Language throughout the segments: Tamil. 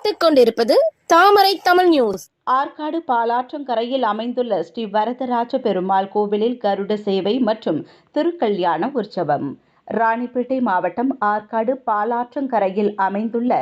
பார்த்துக் கொண்டிருப்பது தாமரை தமிழ் நியூஸ். ஆற்காடு பாலாற்றங்கரையில் அமைந்துள்ள ஸ்ரீ வரதராஜ பெருமாள் கோவிலில் கருட சேவை மற்றும் திருக்கல்யாண உற்சவம். ராணிப்பேட்டை மாவட்டம் ஆற்காடு பாலாற்றங்கரையில் அமைந்துள்ள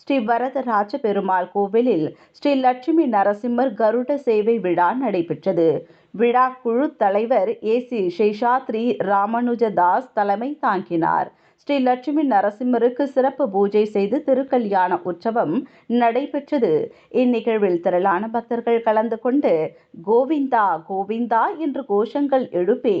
ஸ்ரீ வரதராஜ பெருமாள் கோவிலில் ஸ்ரீ லட்சுமி நரசிம்மர் கருட சேவை விழா நடைபெற்றது. விழா குழு தலைவர் ஏசி சேஷாத்ரி ராமானுஜதாஸ் தலைமை தாங்கினார். ஸ்ரீ லட்சுமி நரசிம்மருக்கு சிறப்பு பூஜை செய்து திருக்கல்யாண உற்சவம் நடைபெற்றது. இந்நிகழ்வில் திரளான பக்தர்கள் கலந்து கொண்டு கோவிந்தா கோவிந்தா என்று கோஷங்கள் எழுப்பி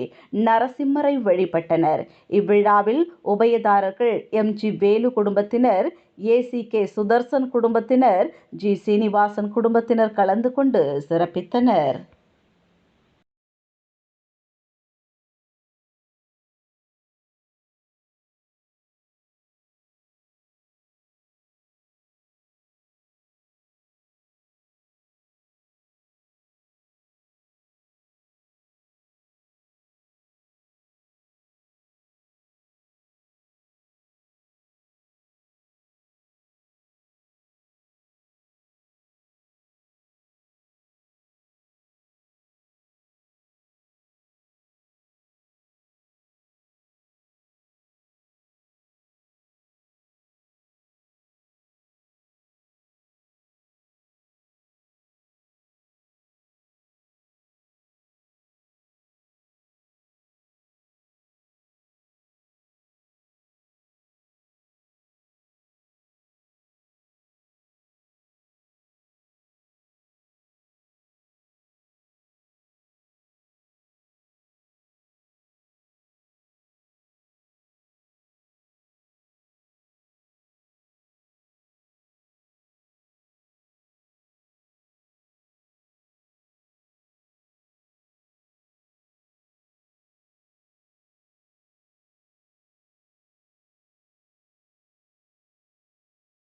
நரசிம்மரை வழிபட்டனர். இவ்விழாவில் உபயதாரர்கள் எம்.ஜி. வேலு குடும்பத்தினர், ஏ.சி.கே. சுதர்சன் குடும்பத்தினர், ஜி. சீனிவாசன் குடும்பத்தினர் கலந்து கொண்டு சிறப்பித்தனர்.